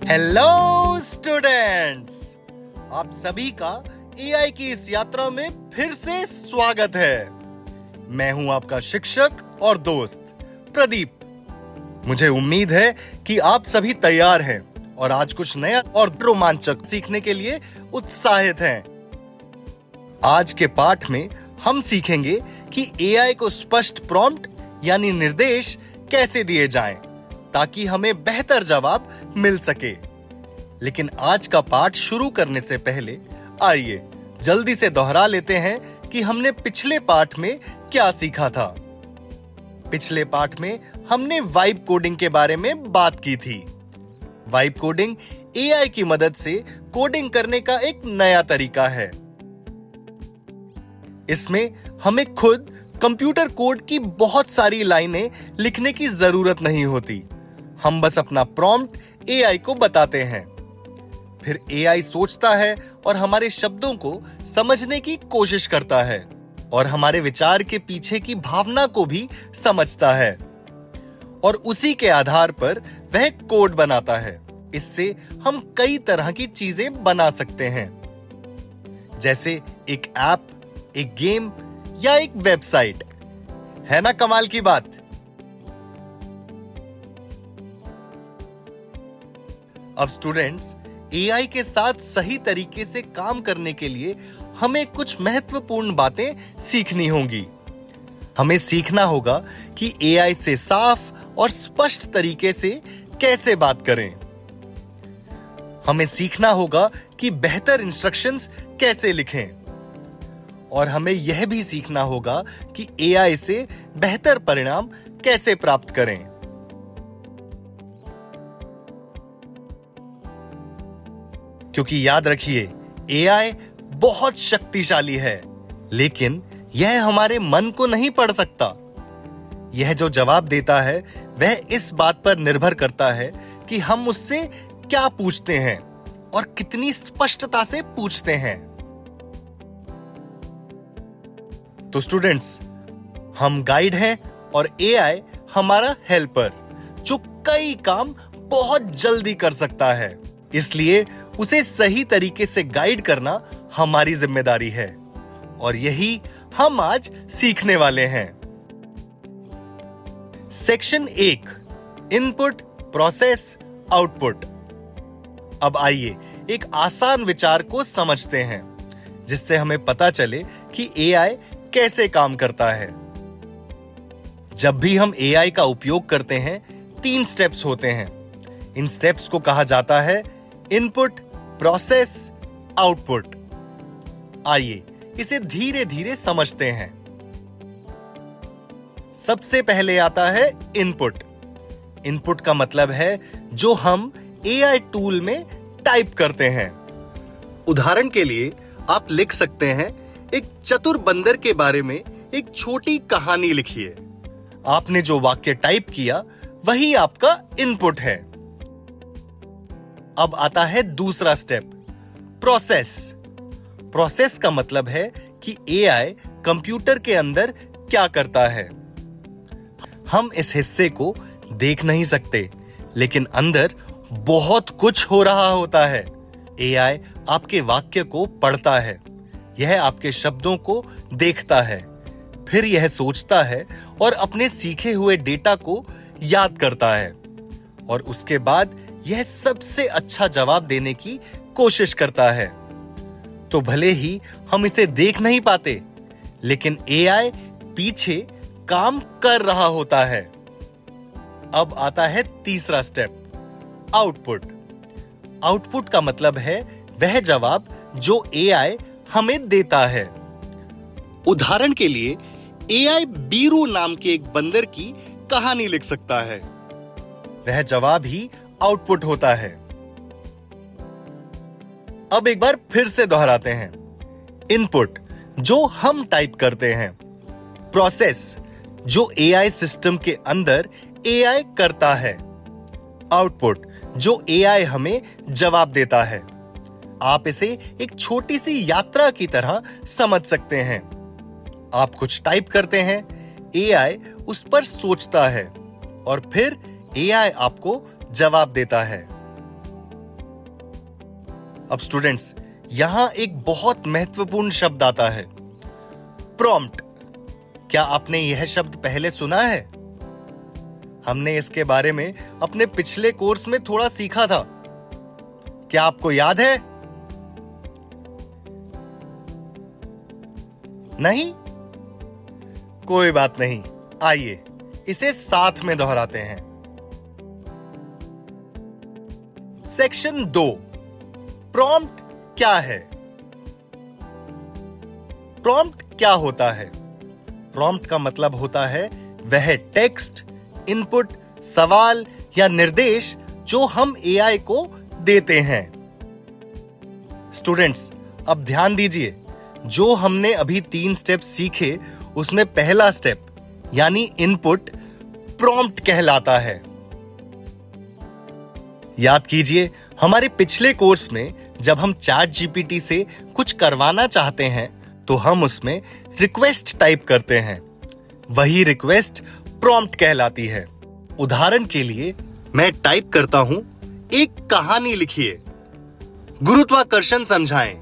Hello students, आप सभी का एआई की इस यात्रा में फिर से स्वागत है। मैं हूं आपका शिक्षक और दोस्त प्रदीप। मुझे उम्मीद है कि आप सभी तैयार हैं और आज कुछ नया और रोमांचक सीखने के लिए उत्साहित हैं। आज के पाठ में हम सीखेंगे कि एआई को स्पष्ट प्रॉम्प्ट यानी निर्देश कैसे दिए जाएं ताकि हमें बेहतर जवाब मिल सके। लेकिन आज का पाठ शुरू करने से पहले आइए जल्दी से दोहरा लेते हैं कि हमने पिछले पाठ में क्या सीखा था। पिछले पाठ में हमने वाइब कोडिंग के बारे में बात की थी। वाइब कोडिंग एआई की मदद से कोडिंग करने का एक नया तरीका है। इसमें हमें खुद कंप्यूटर कोड की बहुत सारी लाइनें लिखने की जरूरत नहीं होती। हम बस अपना प्रॉम्प्ट एआई को बताते हैं, फिर एआई सोचता है और हमारे शब्दों को समझने की कोशिश करता है और हमारे विचार के पीछे की भावना को भी समझता है और उसी के आधार पर वह कोड बनाता है। इससे हम कई तरह की चीजें बना सकते हैं, जैसे एक ऐप, एक गेम या एक वेबसाइट। है ना कमाल की बात? अब स्टूडेंट्स, एआई के साथ सही तरीके से काम करने के लिए हमें कुछ महत्वपूर्ण बातें सीखनी होंगी। हमें सीखना होगा कि एआई से साफ और स्पष्ट तरीके से कैसे बात करें। हमें सीखना होगा कि बेहतर इंस्ट्रक्शंस कैसे लिखें और हमें यह भी सीखना होगा कि एआई से बेहतर परिणाम कैसे प्राप्त करें। क्योंकि याद रखिए, एआई बहुत शक्तिशाली है, लेकिन यह हमारे मन को नहीं पढ़ सकता। यह जो जवाब देता है वह इस बात पर निर्भर करता है कि हम उससे क्या पूछते हैं और कितनी स्पष्टता से पूछते हैं। तो स्टूडेंट्स, हम गाइड हैं और एआई हमारा हेल्पर, जो कई काम बहुत जल्दी कर सकता है। इसलिए उसे सही तरीके से गाइड करना हमारी जिम्मेदारी है और यही हम आज सीखने वाले हैं। Section 1, input, process, output. अब आइए एक आसान विचार को समझते हैं जिससे हमें पता चले कि एआई कैसे काम करता है। जब भी हम एआई का उपयोग करते हैं, 3 स्टेप्स होते हैं। इन स्टेप्स को कहा जाता है इनपुट, प्रोसेस, आउटपुट। आइए इसे धीरे धीरे समझते हैं। सबसे पहले आता है इनपुट। इनपुट का मतलब है जो हम एआई टूल में टाइप करते हैं। उदाहरण के लिए आप लिख सकते हैं, एक चतुर बंदर के बारे में एक छोटी कहानी लिखिए। आपने जो वाक्य टाइप किया वही आपका इनपुट है। अब आता है दूसरा स्टेप, प्रोसेस। प्रोसेस का मतलब है कि एआई कंप्यूटर के अंदर क्या करता है। हम इस हिस्से को देख नहीं सकते, लेकिन अंदर बहुत कुछ हो रहा होता है। एआई आपके वाक्य को पढ़ता है, यह आपके शब्दों को देखता है, फिर यह सोचता है और अपने सीखे हुए डेटा को याद करता है और उसके बाद यह सबसे अच्छा जवाब देने की कोशिश करता है। तो भले ही हम इसे देख नहीं पाते, लेकिन एआई पीछे काम कर रहा होता है। अब आता है तीसरा स्टेप, आउटपुट। आउटपुट का मतलब है वह जवाब जो एआई हमें देता है। उदाहरण के लिए एआई बीरू नाम के एक बंदर की कहानी लिख सकता है। वह जवाब ही आउटपुट होता है। अब एक बार फिर से दोहराते हैं। इनपुट जो हम टाइप करते हैं, प्रोसेस जो एआई सिस्टम के अंदर एआई करता है, आउटपुट जो एआई हमें जवाब देता है। आप इसे एक छोटी सी यात्रा की तरह समझ सकते हैं। आप कुछ टाइप करते हैं, एआई उस पर सोचता है और फिर एआई आपको जवाब देता है। अब स्टूडेंट्स, यहां एक बहुत महत्वपूर्ण शब्द आता है, प्रॉम्प्ट। क्या आपने यह शब्द पहले सुना है? हमने इसके बारे में अपने पिछले कोर्स में थोड़ा सीखा था। क्या आपको याद है? नहीं? कोई बात नहीं, आइए इसे साथ में दोहराते हैं। सेक्शन 2, प्रॉम्प्ट क्या है? प्रॉम्प्ट क्या होता है? प्रॉम्प्ट का मतलब होता है वह टेक्स्ट, इनपुट, सवाल या निर्देश जो हम एआई को देते हैं। स्टूडेंट्स, अब ध्यान दीजिए, जो हमने अभी 3 स्टेप सीखे उसमें पहला स्टेप यानी इनपुट प्रॉम्प्ट कहलाता है। याद कीजिए, हमारे पिछले कोर्स में जब हम चैट जीपीटी से कुछ करवाना चाहते हैं तो हम उसमें रिक्वेस्ट टाइप करते हैं। वही रिक्वेस्ट प्रॉम्प्ट कहलाती है। उदाहरण के लिए मैं टाइप करता हूं, एक कहानी लिखिए, गुरुत्वाकर्षण समझाएं,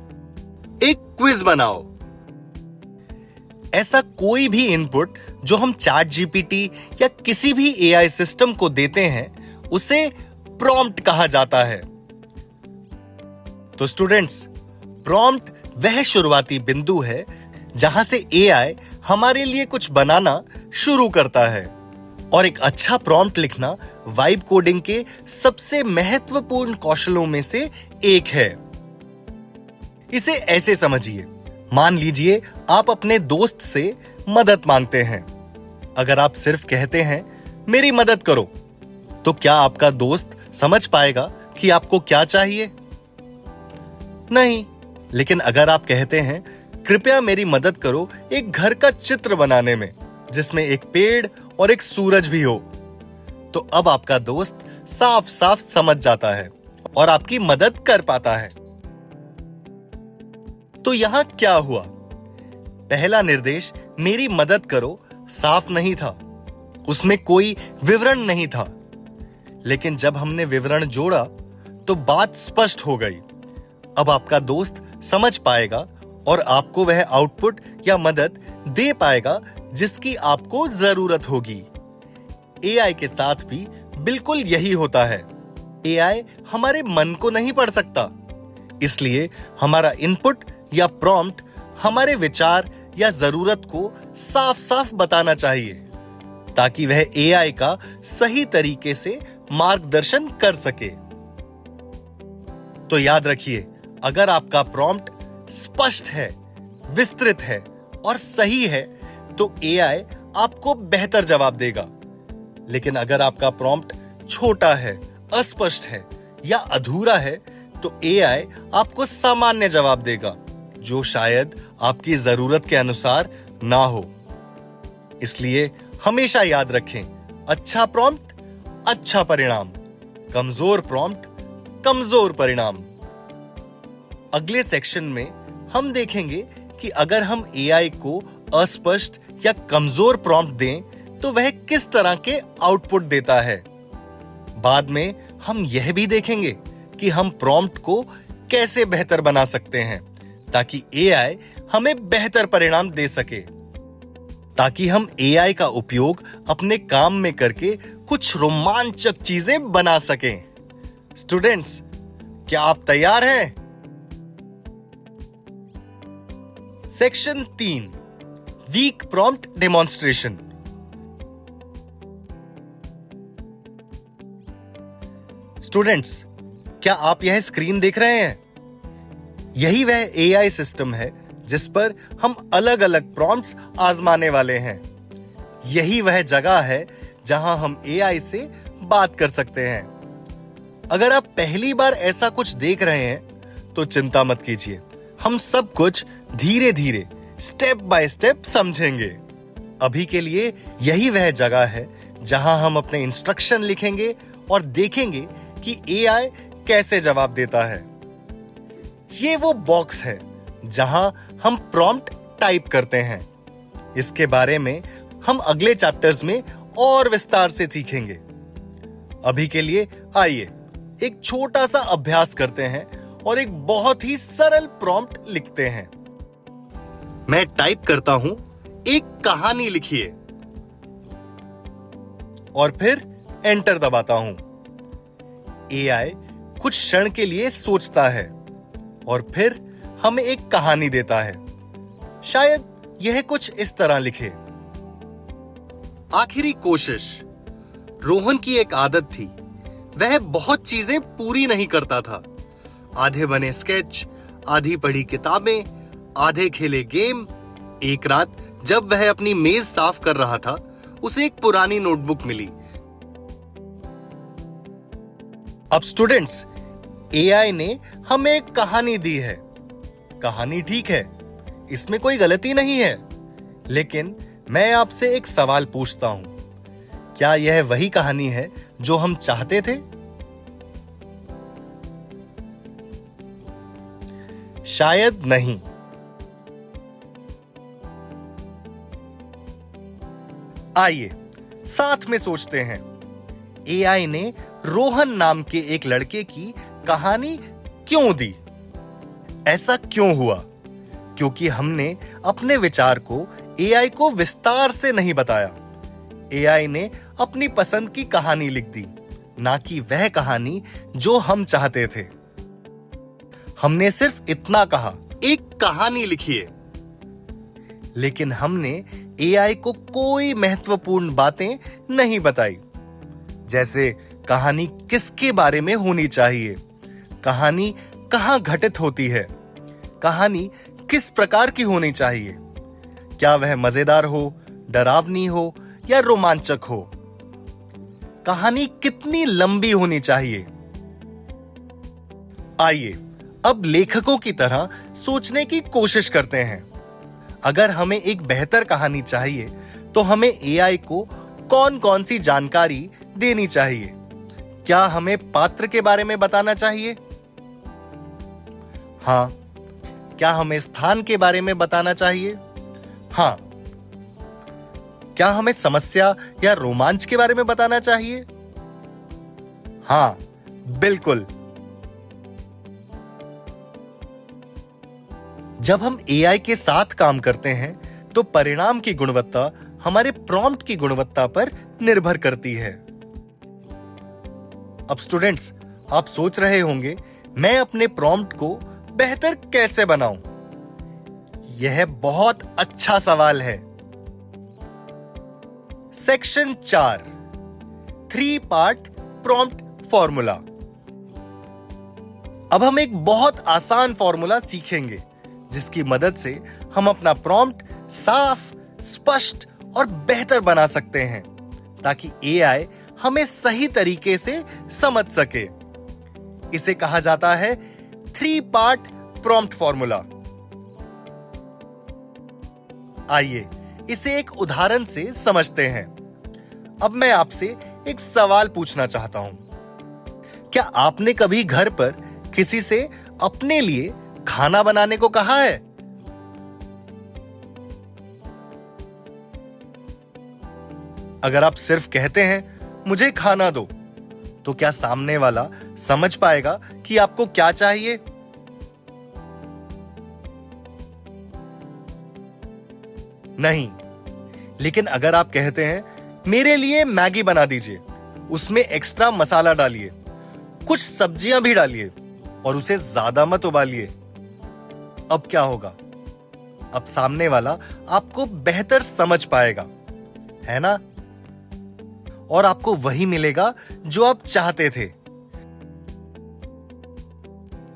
एक क्विज बनाओ। ऐसा कोई भी इनपुट जो हम चैट जीपीटी या किसी भी एआई सिस्टम को देते हैं उसे प्रॉम्प्ट कहा जाता है। तो स्टूडेंट्स, प्रॉम्प्ट वह शुरुआती बिंदु है जहां से एआई हमारे लिए कुछ बनाना शुरू करता है। और एक अच्छा प्रॉम्प्ट लिखना वाइब कोडिंग के सबसे महत्वपूर्ण कौशलों में से एक है। इसे ऐसे समझिए, मान लीजिए आप अपने दोस्त से मदद मांगते हैं। अगर आप सिर्फ कहते हैं मेरी मदद करो, तो क्या आपका दोस्त समझ पाएगा कि आपको क्या चाहिए? नहीं। लेकिन अगर आप कहते हैं कृपया मेरी मदद करो एक घर का चित्र बनाने में जिसमें एक पेड़ और एक सूरज भी हो, तो अब आपका दोस्त साफ साफ समझ जाता है और आपकी मदद कर पाता है। तो यहां क्या हुआ? पहला निर्देश मेरी मदद करो साफ नहीं था, उसमें कोई विवरण नहीं था। लेकिन जब हमने विवरण जोड़ा तो बात स्पष्ट हो गई। अब आपका दोस्त समझ पाएगा और आपको वह आउटपुट या मदद दे पाएगा जिसकी आपको जरूरत होगी। एआई के साथ भी बिल्कुल यही होता है। एआई हमारे मन को नहीं पढ़ सकता, इसलिए हमारा इनपुट या प्रॉम्प्ट हमारे विचार या जरूरत को साफ साफ बताना चाहिए ताकि वह एआई का सही तरीके से मार्गदर्शन कर सके। तो याद रखिए, अगर आपका प्रॉम्प्ट स्पष्ट है, विस्तृत है और सही है तो एआई आपको बेहतर जवाब देगा। लेकिन अगर आपका प्रॉम्प्ट छोटा है, अस्पष्ट है या अधूरा है तो एआई आपको सामान्य जवाब देगा जो शायद आपकी जरूरत के अनुसार ना हो। इसलिए हमेशा याद रखें, अच्छा प्रॉम्प्ट अच्छा परिणाम, कमजोर प्रॉम्प्ट कमजोर परिणाम। अगले सेक्शन में हम देखेंगे कि अगर हम एआई को अस्पष्ट या कमजोर प्रॉम्प्ट दें तो वह किस तरह के आउटपुट देता है। बाद में हम यह भी देखेंगे कि हम प्रॉम्प्ट को कैसे बेहतर बना सकते हैं ताकि एआई हमें बेहतर परिणाम दे सके, ताकि हम एआई का उपयोग अपने काम में करके कुछ रोमांचक चीजें बना सकें। स्टूडेंट्स, क्या आप तैयार हैं? Section 3, week prompt demonstration. Students, क्या आप यह स्क्रीन देख रहे हैं? यही वह एआई सिस्टम है जिस पर हम अलग अलग प्रॉम्प्ट्स आजमाने वाले हैं। यही वह जगह है जहां हम एआई से बात कर सकते हैं। अगर आप पहली बार ऐसा कुछ देख रहे हैं तो चिंता मत कीजिए, हम सब कुछ धीरे धीरे स्टेप बाय स्टेप समझेंगे। अभी के लिए यही वह जगह है जहां हम अपने इंस्ट्रक्शन लिखेंगे और देखेंगे कि एआई कैसे जवाब देता है। ये वो बॉक्स है जहां हम प्रॉम्प्ट टाइप करते हैं। इसके बारे में हम अगले चैप्टर्स में और विस्तार से सीखेंगे। अभी के लिए आइए एक छोटा सा अभ्यास करते हैं और एक बहुत ही सरल प्रॉम्प्ट लिखते हैं। मैं टाइप करता हूं, एक कहानी लिखिए, और फिर एंटर दबाता हूं। एआई कुछ क्षण के लिए सोचता है और फिर हमें एक कहानी देता है। शायद यह कुछ इस तरह लिखे। आखिरी कोशिश। रोहन की एक आदत थी, वह बहुत चीजें पूरी नहीं करता था। आधे बने स्केच, आधी पढ़ी किताबें, आधे खेले गेम। एक रात जब वह अपनी मेज साफ कर रहा था, उसे एक पुरानी नोटबुक मिली। अब स्टूडेंट्स, एआई ने हमें एक कहानी दी है। कहानी ठीक है, इसमें कोई गलती नहीं है, लेकिन मैं आपसे एक सवाल पूछता हूं, क्या यह वही कहानी है जो हम चाहते थे? शायद नहीं। आइए साथ में सोचते हैं। एआई ने रोहन नाम के एक लड़के की कहानी क्यों दी? ऐसा क्यों हुआ? क्योंकि हमने अपने विचार को एआई को विस्तार से नहीं बताया। एआई ने अपनी पसंद की कहानी लिख दी, ना कि वह कहानी जो हम चाहते थे। हमने सिर्फ इतना कहा, एक कहानी लिखिए, लेकिन हमने एआई को कोई महत्वपूर्ण बातें नहीं बताई, जैसे कहानी किसके बारे में होनी चाहिए, कहानी कहां घटित होती है, कहानी किस प्रकार की होनी चाहिए, क्या वह मजेदार हो, डरावनी हो या रोमांचक हो, कहानी कितनी लंबी होनी चाहिए। आइए अब लेखकों की तरह सोचने की कोशिश करते हैं। अगर हमें एक बेहतर कहानी चाहिए तो हमें एआई को कौन कौन सी जानकारी देनी चाहिए? क्या हमें पात्र के बारे में बताना चाहिए? हाँ। क्या हमें स्थान के बारे में बताना चाहिए? हाँ। क्या हमें समस्या या रोमांच के बारे में बताना चाहिए? हाँ, बिल्कुल। जब हम एआई के साथ काम करते हैं तो परिणाम की गुणवत्ता हमारे प्रॉम्प्ट की गुणवत्ता पर निर्भर करती है। अब स्टूडेंट्स, आप सोच रहे होंगे, मैं अपने प्रॉम्प्ट को बेहतर कैसे बनाऊं? यह बहुत अच्छा सवाल है। Section 4, 3 part prompt formula. अब हम एक बहुत आसान फॉर्मूला सीखेंगे जिसकी मदद से हम अपना प्रॉम्प्ट साफ, स्पष्ट और बेहतर बना सकते हैं, ताकि एआई हमें सही तरीके से समझ सके। इसे कहा जाता है 3 पार्ट प्रॉम्प्ट फॉर्मूला। आइए इसे एक उदाहरण से समझते हैं। अब मैं आपसे एक सवाल पूछना चाहता हूं। क्या आपने कभी घर पर किसी से अपने लिए खाना बनाने को कहा है? अगर आप सिर्फ कहते हैं, मुझे खाना दो, तो क्या सामने वाला समझ पाएगा कि आपको क्या चाहिए? नहीं। लेकिन अगर आप कहते हैं, मेरे लिए मैगी बना दीजिए, उसमें एक्स्ट्रा मसाला डालिए, कुछ सब्जियां भी डालिए और उसे ज्यादा मत उबालिए, अब क्या होगा? अब सामने वाला आपको बेहतर समझ पाएगा, है ना? और आपको वही मिलेगा जो आप चाहते थे।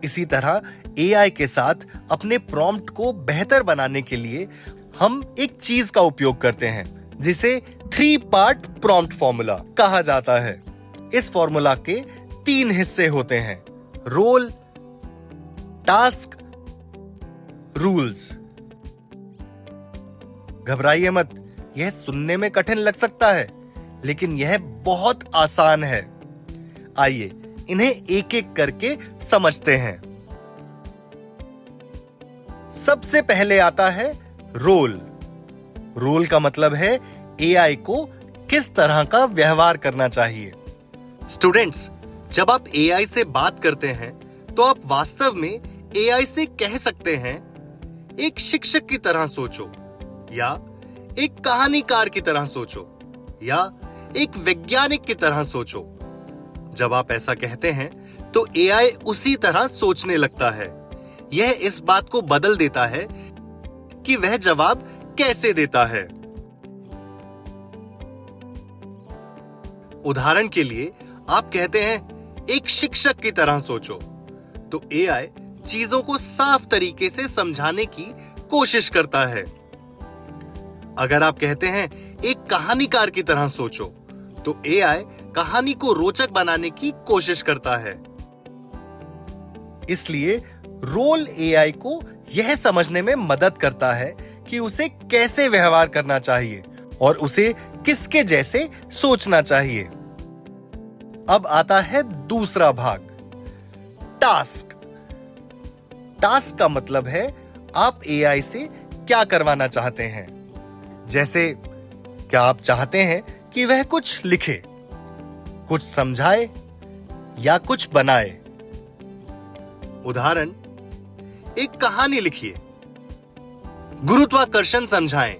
इसी तरह एआई के साथ अपने प्रॉम्प्ट को बेहतर बनाने के लिए हम एक चीज का उपयोग करते हैं जिसे 3 पार्ट प्रॉम्प्ट फॉर्मूला कहा जाता है। इस फॉर्मूला के 3 हिस्से होते हैं: रोल, टास्क, रूल्स। घबराइए मत, यह सुनने में कठिन लग सकता है, लेकिन यह बहुत आसान है। आइए इन्हें एक एक करके समझते हैं। सबसे पहले आता है रोल। रोल का मतलब है एआई को किस तरह का व्यवहार करना चाहिए। स्टूडेंट्स, जब आप एआई से बात करते हैं तो आप वास्तव में एआई से कह सकते हैं, एक शिक्षक की तरह सोचो, या एक कहानीकार की तरह सोचो, या एक वैज्ञानिक की तरह सोचो। जब आप ऐसा कहते हैं तो एआई उसी तरह सोचने लगता है। यह इस बात को बदल देता है कि वह जवाब कैसे देता है। उदाहरण के लिए आप कहते हैं एक शिक्षक की तरह सोचो, तो एआई चीजों को साफ तरीके से समझाने की कोशिश करता है। अगर आप कहते हैं एक कहानीकार की तरह सोचो, तो एआई कहानी को रोचक बनाने की कोशिश करता है। इसलिए रोल एआई को यह समझने में मदद करता है कि उसे कैसे व्यवहार करना चाहिए और उसे किसके जैसे सोचना चाहिए। अब आता है दूसरा भाग, टास्क। टास्क का मतलब है आप एआई से क्या करवाना चाहते हैं। जैसे क्या आप चाहते हैं कि वह कुछ लिखे, कुछ समझाए या कुछ बनाए। उदाहरण, एक कहानी लिखिए, गुरुत्वाकर्षण समझाएं,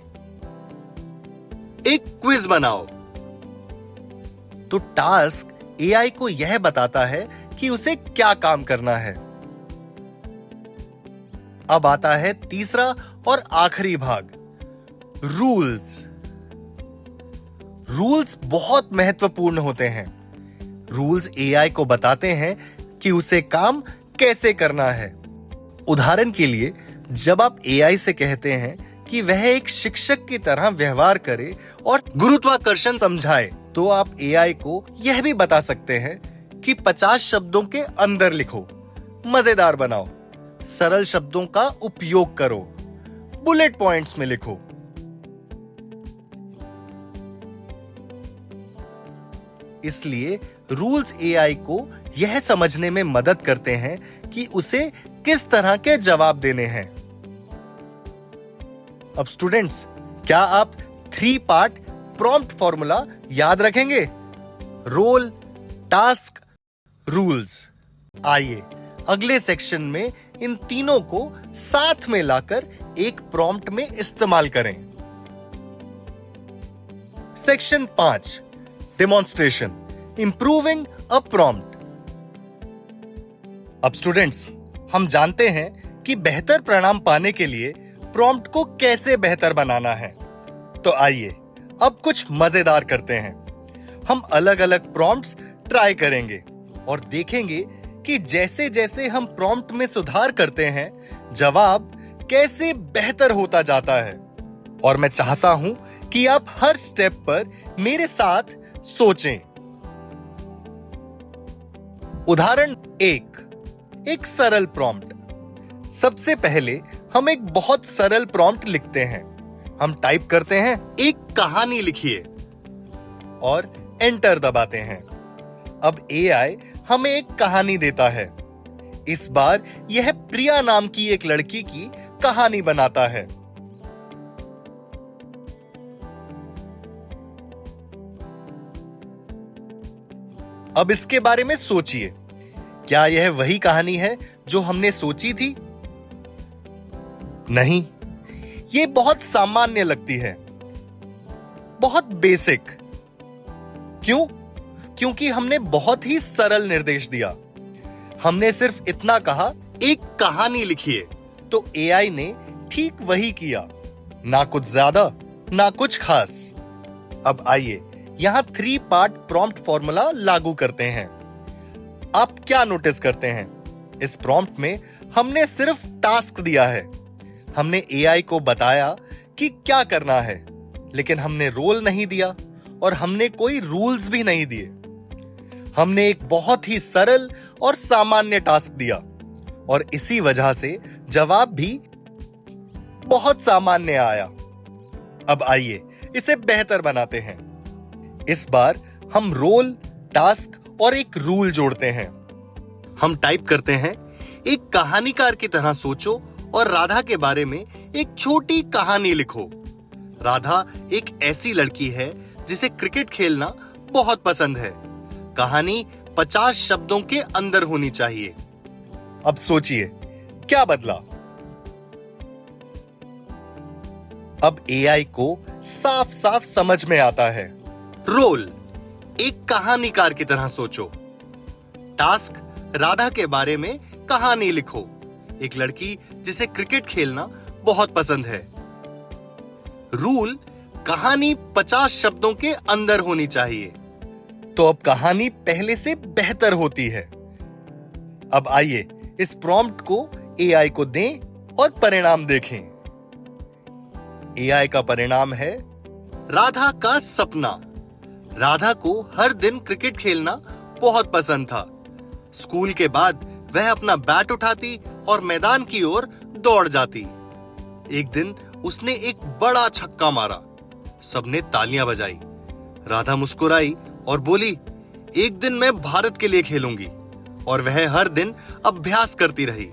एक क्विज बनाओ। तो टास्क एआई को यह बताता है कि उसे क्या काम करना है। अब आता है तीसरा और आखिरी भाग, रूल्स। रूल्स बहुत महत्वपूर्ण होते हैं। रूल्स एआई को बताते हैं कि उसे काम कैसे करना है। उदाहरण के लिए जब आप एआई से कहते हैं कि वह एक शिक्षक की तरह व्यवहार करे और गुरुत्वाकर्षण समझाए, तो आप एआई को यह भी बता सकते हैं कि 50 शब्दों के अंदर लिखो, मजेदार बनाओ, सरल शब्दों का उपयोग करो, बुलेट पॉइंट्स में लिखो। इसलिए रूल्स एआई को यह समझने में मदद करते हैं कि उसे किस तरह के जवाब देने हैं। अब स्टूडेंट्स, क्या आप 3 पार्ट प्रॉम्प्ट फॉर्मूला याद रखेंगे? Role, task, rules. आइए अगले सेक्शन में इन तीनों को साथ में लाकर एक प्रॉम्प्ट में इस्तेमाल करें। Section 5, demonstration, improving a prompt. अब स्टूडेंट्स, हम जानते हैं कि बेहतर परिणाम पाने के लिए प्रॉम्प्ट को कैसे बेहतर बनाना है। तो आइए अब कुछ मजेदार करते हैं। हम अलग अलग प्रॉम्प्ट्स ट्राई करेंगे और देखेंगे कि जैसे जैसे हम प्रॉम्प्ट में सुधार करते हैं, जवाब कैसे बेहतर होता जाता है। और मैं चाहता हूं कि आप हर स्टेप पर मेरे साथ सोचें। उदाहरण 1, एक सरल प्रॉम्प्ट। सबसे पहले हम एक बहुत सरल प्रॉम्प्ट लिखते हैं। हम टाइप करते हैं एक कहानी लिखिए और एंटर दबाते हैं। अब एआई हमें एक कहानी देता है। इस बार यह प्रिया नाम की एक लड़की की कहानी बनाता है। अब इसके बारे में सोचिए, क्या यह वही कहानी है जो हमने सोची थी? नहीं, यह बहुत सामान्य लगती है, बहुत बेसिक। क्यों? क्योंकि हमने बहुत ही सरल निर्देश दिया। हमने सिर्फ इतना कहा, एक कहानी लिखिए, तो एआई ने ठीक वही किया, ना कुछ ज्यादा ना कुछ खास। अब आइए यहां 3 पार्ट प्रॉम्प्ट फॉर्मूला लागू करते हैं। आप क्या नोटिस करते हैं? इस प्रॉम्प्ट में हमने सिर्फ टास्क दिया है। हमने एआई को बताया कि क्या करना है, लेकिन हमने रोल नहीं दिया और हमने कोई रूल्स भी नहीं दिए। हमने एक बहुत ही सरल और सामान्य टास्क दिया और इसी वजह से जवाब भी बहुत सामान्य आया। अब आइए इसे बेहतर बनाते हैं। इस बार हम रोल, टास्क और एक रूल जोड़ते हैं। हम टाइप करते हैं, एक कहानीकार की तरह सोचो और राधा के बारे में एक छोटी कहानी लिखो। राधा एक ऐसी लड़की है जिसे क्रिकेट खेलना बहुत पसंद है। कहानी 50 शब्दों के अंदर होनी चाहिए। अब सोचिए, क्या बदला? अब एआई को साफ साफ समझ में आता है। रोल, एक कहानीकार की तरह सोचो। टास्क, राधा के बारे में कहानी लिखो। एक लड़की जिसे क्रिकेट खेलना बहुत पसंद है। रूल, कहानी 50 शब्दों के अंदर होनी चाहिए। तो अब कहानी पहले से बेहतर होती है। अब आइए इस प्रॉम्प्ट को एआई को दें और परिणाम देखें। एआई का परिणाम है राधा का सपना। राधा को हर दिन क्रिकेट खेलना बहुत पसंद था। स्कूल के बाद वह अपना बैट उठाती और मैदान की ओर दौड़ जाती। एक दिन उसने एक बड़ा छक्का मारा। सबने तालियां बजाई। राधा मुस्कुराई और बोली, एक दिन मैं भारत के लिए खेलूंगी। और वह हर दिन अभ्यास करती रही।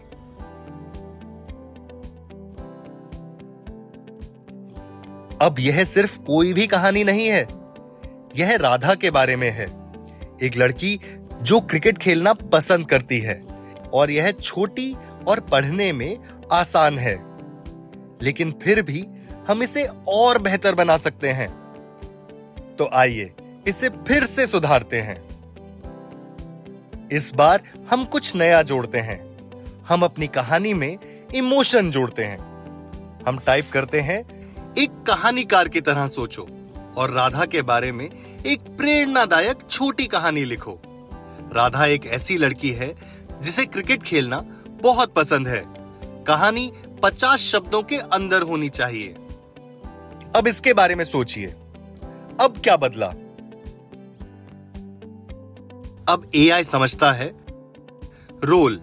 अब यह सिर्फ कोई भी कहानी नहीं है, यह राधा के बारे में है। एक लड़की जो क्रिकेट खेलना पसंद करती है और यह छोटी और पढ़ने में आसान है, लेकिन फिर भी हम इसे और बेहतर बना सकते हैं। तो आइए इसे फिर से सुधारते हैं। इस बार हम कुछ नया जोड़ते हैं। हम अपनी कहानी में इमोशन जोड़ते हैं। हम टाइप करते हैं, एक कहानीकार की तरह सोचो और राधा के बारे में एक प्रेरणादायक छोटी कहानी लिखो। राधा एक ऐसी लड़की है जिसे क्रिकेट खेलना बहुत पसंद है। कहानी 50 शब्दों के अंदर होनी चाहिए। अब इसके बारे में सोचिए, अब क्या बदला? अब एआई समझता है। रोल,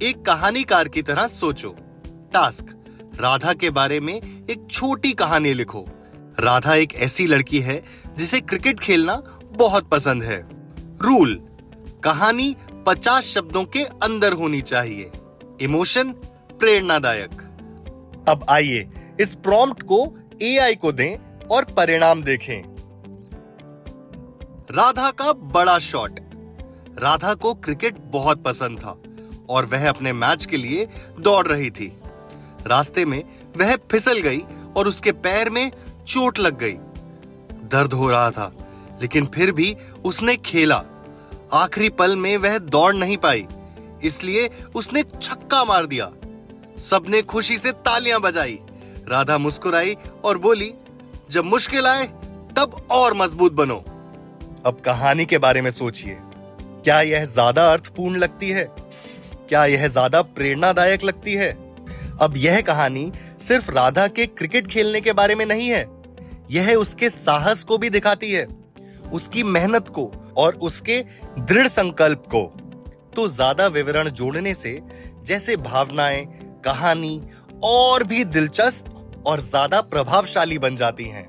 एक कहानीकार की तरह सोचो। टास्क, राधा के बारे में एक छोटी कहानी लिखो। राधा एक ऐसी लड़की है जिसे क्रिकेट खेलना बहुत पसंद है। रूल, कहानी 50 शब्दों के अंदर होनी चाहिए। इमोशन, प्रेरणादायक। अब आइए इस प्रॉम्प्ट को एआई को दें और परिणाम देखें। राधा का बड़ा शॉट। राधा को क्रिकेट बहुत पसंद था और वह अपने मैच के लिए दौड़ रही थी। रास्ते में वह फिसल गई और उसके पैर में चोट लग गई। दर्द हो रहा था, लेकिन फिर भी उसने खेला। आखिरी पल में वह दौड़ नहीं पाई, इसलिए उसने छक्का मार दिया। सबने खुशी से तालियां बजाई। राधा मुस्कुराई और बोली, जब मुश्किल आए तब और मजबूत बनो। अब कहानी के बारे में सोचिए, क्या यह ज्यादा अर्थपूर्ण लगती है? क्या यह ज्यादा प्रेरणादायक लगती है? अब यह कहानी सिर्फ राधा के क्रिकेट खेलने के बारे में नहीं है, यह उसके साहस को भी दिखाती है, उसकी मेहनत को और उसके दृढ़ संकल्प को। तो ज्यादा विवरण जोड़ने से जैसे भावनाएं, कहानी और भी दिलचस्प और ज्यादा प्रभावशाली बन जाती हैं।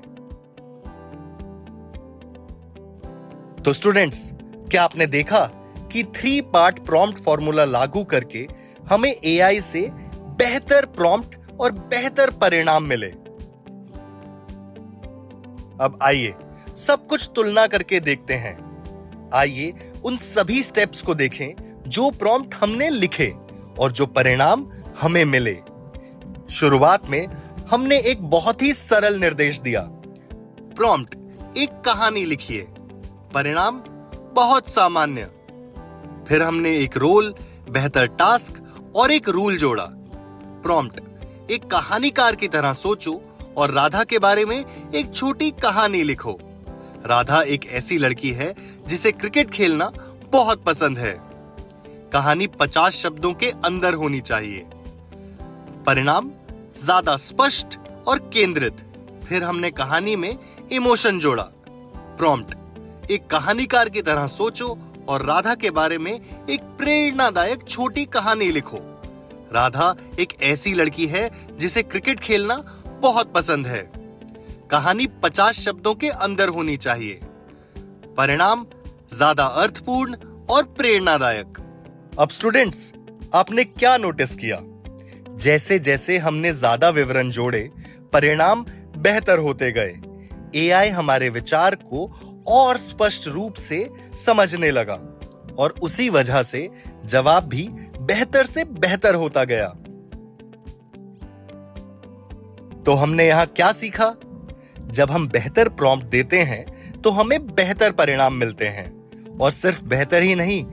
तो स्टूडेंट्स, क्या आपने देखा कि 3 पार्ट प्रॉम्प्ट फॉर्मूला लागू करके हमें एआई से बेहतर प्रॉम्प्ट और बेहतर परिणाम मिले? अब आइए सब कुछ तुलना करके देखते हैं। आइए उन सभी स्टेप्स को देखें जो प्रॉम्प्ट हमने लिखे और जो परिणाम हमें मिले। शुरुआत में हमने एक बहुत ही सरल निर्देश दिया। प्रॉम्प्ट, एक कहानी लिखिए। परिणाम बहुत सामान्य। फिर हमने एक रोल, बेहतर टास्क और एक रूल जोड़ा। प्रॉम्प्ट, एक कहानीकार की तरह सोचो और राधा के बारे में एक छोटी कहानी लिखो। राधा एक ऐसी लड़की है जिसे क्रिकेट खेलना बहुत पसंद है। कहानी 50 शब्दों के अंदर होनी चाहिए। परिणाम ज्यादा स्पष्ट और केंद्रित। फिर हमने कहानी में इमोशन जोड़ा। प्रॉम्प्ट, एक कहानीकार की तरह सोचो और राधा के बारे में एक प्रेरणादायक छोटी कहानी लिखो। राधा एक ऐसी लड़की है जिसे क्रिकेट खेलना बहुत पसंद है। कहानी 50 शब्दों के अंदर होनी चाहिए। परिणाम ज्यादा अर्थपूर्ण और प्रेरणादायक। अब स्टूडेंट्स, आपने क्या नोटिस किया? जैसे जैसे हमने ज्यादा विवरण जोड़े, परिणाम बेहतर होते गए। एआई हमारे विचार को और स्पष्ट रूप से समझने लगा और उसी वजह से जवाब भी बेहतर से बेहतर होता गया। तो हमने यहां क्या सीखा? जब हम बेहतर प्रॉम्प्ट देते हैं तो हमें बेहतर परिणाम मिलते हैं, और सिर्फ बेहतर ही नहीं,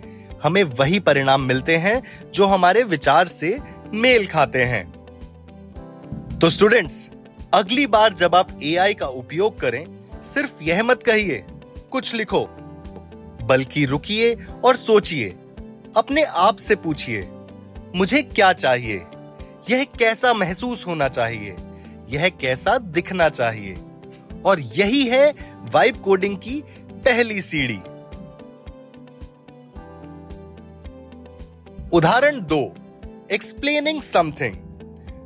हमें वही परिणाम मिलते हैं जो हमारे विचार से मेल खाते हैं। तो स्टूडेंट्स, अगली बार जब आप एआई का उपयोग करें, सिर्फ यह मत कहिए कुछ लिखो, बल्कि रुकिए और सोचिए। अपने आप से पूछिए, मुझे क्या चाहिए? यह कैसा महसूस होना चाहिए? यह कैसा दिखना चाहिए? और यही है वाइब कोडिंग की पहली सीढ़ी। उदाहरण 2, एक्सप्लेनिंग समथिंग।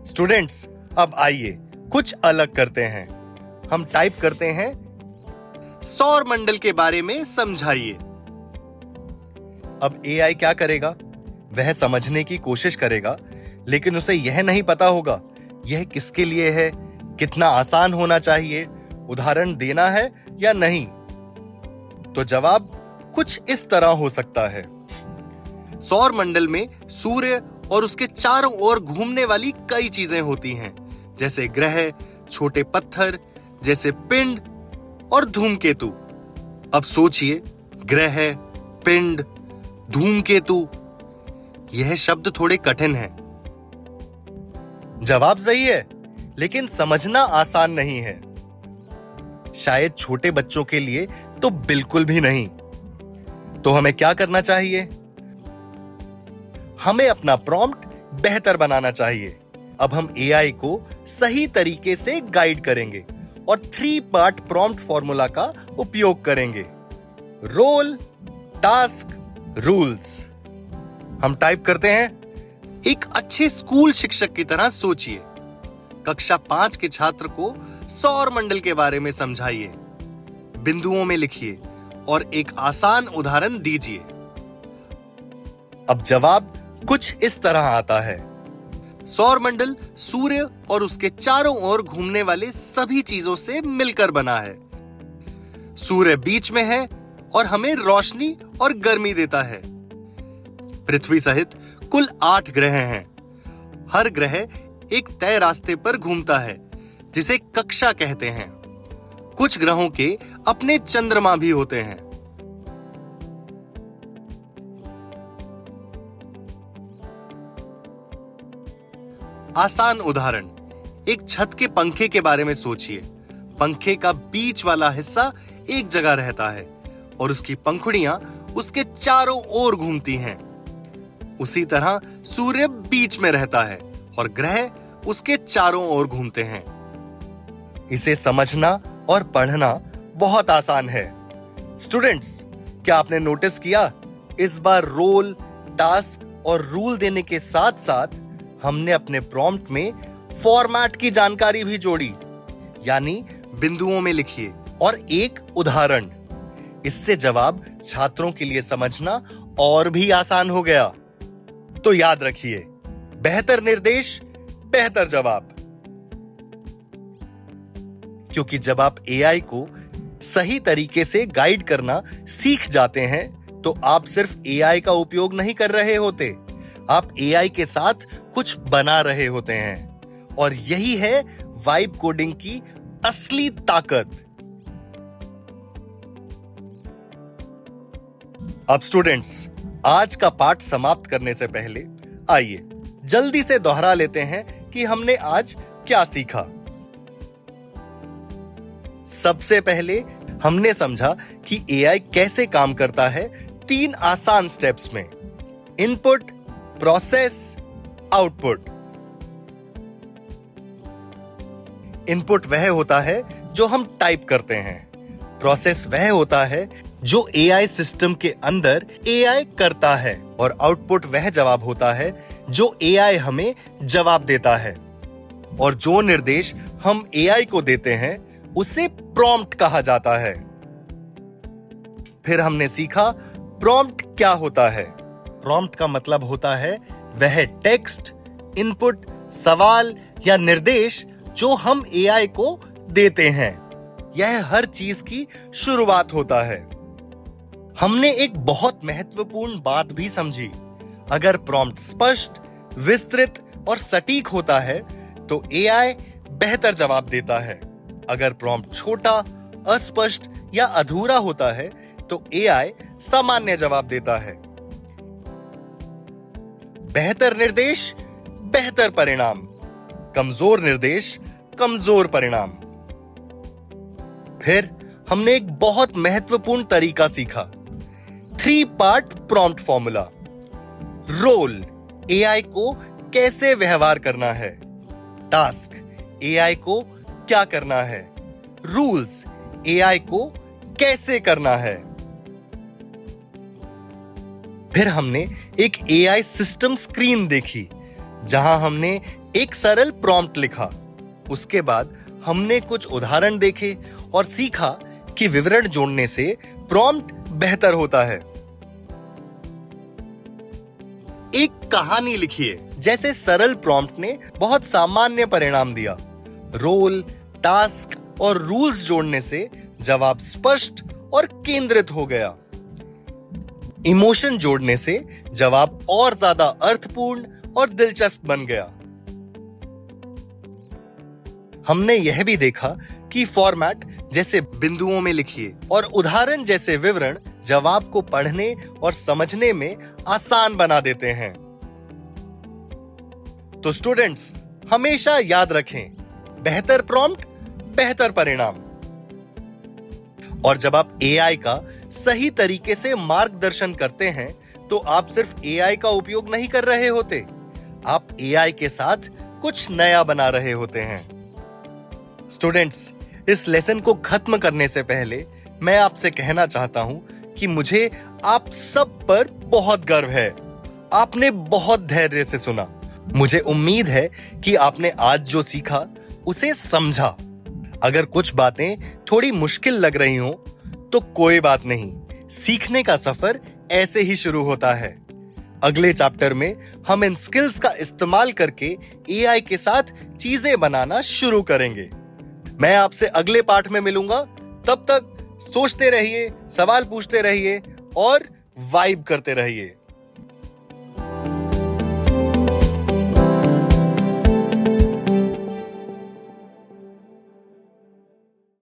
स्टूडेंट्स, अब आइए कुछ अलग करते हैं। हम टाइप करते हैं, सौर मंडल के बारे में समझाइए। अब एआई क्या करेगा? वह समझने की कोशिश करेगा, लेकिन उसे यह नहीं पता होगा यह किसके लिए है, कितना आसान होना चाहिए, उदाहरण देना है या नहीं। तो जवाब कुछ इस तरह हो सकता है। सौर मंडल में सूर्य और उसके चारों ओर घूमने वाली कई चीजें होती हैं, जैसे ग्रह, छोटे पत्थर जैसे पिंड और धूमकेतु। अब सोचिए, ग्रह, पिंड, धूमकेतु, यह शब्द थोड़े कठिन हैं। जवाब सही है, लेकिन समझना आसान नहीं है। शायद छोटे बच्चों के लिए तो बिल्कुल भी नहीं। तो हमें क्या करना चाहिए? हमें अपना प्रॉम्प्ट बेहतर बनाना चाहिए। अब हम एआई को सही तरीके से गाइड करेंगे और 3 पार्ट प्रॉम्प्ट फॉर्मूला का उपयोग करेंगे। Role, task, rules. हम टाइप करते हैं, एक अच्छे स्कूल शिक्षक की तरह सोचिए। कक्षा 5 के छात्र को सौर मंडल के बारे में समझाइए। बिंदुओं में लिखिए और एक आसान उदाहरण दीजिए। अब जवाब कुछ इस तरह आता है। सौर मंडल सूर्य और उसके चारों ओर घूमने वाले सभी चीजों से मिलकर बना है। सूर्य बीच में है और हमें रोशनी और गर्मी देता है। पृथ्वी सहित कुल 8 ग्रह हैं। हर ग्रह एक तय रास्ते पर घूमता है, जिसे कक्षा कहते हैं। कुछ ग्रहों के अपने चंद्रमा भी होते हैं। आसान उदाहरण, एक छत के पंखे के बारे में सोचिए। पंखे का बीच वाला हिस्सा एक जगह रहता है और उसकी पंखुड़ियां उसके चारों ओर घूमती हैं। उसी तरह सूर्य बीच में रहता है और ग्रह उसके चारों ओर घूमते हैं। इसे समझना और पढ़ना बहुत आसान है। स्टूडेंट्स, क्या आपने नोटिस किया? इस बार रोल, टास्क और रूल देने के साथ साथ हमने अपने प्रॉम्प्ट में फॉर्मेट की जानकारी भी जोड़ी, यानी बिंदुओं में लिखिए और एक उदाहरण। इससे जवाब छात्रों के लिए समझना और भी आसान हो गया। तो याद रखिए, बेहतर निर्देश, बेहतर जवाब। क्योंकि जब आप एआई को सही तरीके से गाइड करना सीख जाते हैं, तो आप सिर्फ एआई का उपयोग नहीं कर रहे होते, आप एआई के साथ कुछ बना रहे होते हैं। और यही है वाइब कोडिंग की असली ताकत। अब स्टूडेंट्स, आज का पाठ समाप्त करने से पहले आइए जल्दी से दोहरा लेते हैं कि हमने आज क्या सीखा। सबसे पहले हमने समझा कि एआई कैसे काम करता है 3 आसान स्टेप्स में: इनपुट, प्रोसेस, आउटपुट। इनपुट वह होता है जो हम टाइप करते हैं। प्रोसेस वह होता है जो एआई सिस्टम के अंदर एआई करता है, और आउटपुट वह जवाब होता है जो एआई हमें जवाब देता है। और जो निर्देश हम एआई को देते हैं उसे प्रॉम्प्ट कहा जाता है। फिर हमने सीखा प्रॉम्प्ट क्या होता है। प्रॉम्प्ट का मतलब होता है वह टेक्स्ट, इनपुट, सवाल या निर्देश जो हम एआई को देते हैं। यह हर चीज की शुरुआत होता है। हमने एक बहुत महत्वपूर्ण बात भी समझी। अगर प्रॉम्प्ट स्पष्ट, विस्तृत और सटीक होता है तो एआई बेहतर जवाब देता है। अगर प्रॉम्प्ट छोटा, अस्पष्ट या अधूरा होता है तो एआई सामान्य जवाब देता है। बेहतर निर्देश, बेहतर परिणाम। कमजोर निर्देश, कमजोर परिणाम। फिर हमने एक बहुत महत्वपूर्ण तरीका सीखा, 3 part prompt formula. Role, AI को कैसे व्यवहार करना है। टास्क, एआई को क्या करना है। रूल्स, एआई को कैसे करना है। फिर हमने एक एआई सिस्टम स्क्रीन देखी, जहां हमने एक सरल प्रॉम्प्ट लिखा। उसके बाद हमने कुछ उदाहरण देखे और सीखा कि विवरण जोड़ने से प्रॉम्प्ट बेहतर होता है। एक कहानी लिखिए, जैसे सरल प्रॉम्प्ट ने बहुत सामान्य परिणाम दिया। रोल, टास्क और रूल्स जोड़ने से जवाब स्पष्ट और केंद्रित हो गया। इमोशन जोड़ने से जवाब और ज्यादा अर्थपूर्ण और दिलचस्प बन गया। हमने यह भी देखा कि फॉर्मेट, जैसे बिंदुओं में लिखिए, और उदाहरण जैसे विवरण जवाब को पढ़ने और समझने में आसान बना देते हैं। तो स्टूडेंट्स, हमेशा याद रखें, बेहतर प्रॉम्प्ट, बेहतर परिणाम। और जब आप एआई का सही तरीके से मार्गदर्शन करते हैं तो आप सिर्फ एआई का उपयोग नहीं कर रहे होते, आप एआई के साथ कुछ नया बना रहे होते हैं। स्टूडेंट्स, इस लेसन को खत्म करने से पहले मैं आपसे कहना चाहता हूं कि मुझे आप सब पर बहुत गर्व है। आपने बहुत धैर्य से सुना। मुझे उम्मीद है कि आपने आज जो सीखा उसे समझा। अगर कुछ बातें थोड़ी मुश्किल लग रही हो तो कोई बात नहीं, सीखने का सफर ऐसे ही शुरू होता है। अगले चैप्टर में हम इन स्किल्स का इस्तेमाल करके एआई के साथ चीजें बनाना शुरू करेंगे। मैं आपसे अगले पाठ में मिलूंगा। तब तक सोचते रहिए, सवाल पूछते रहिए और वाइब करते रहिए।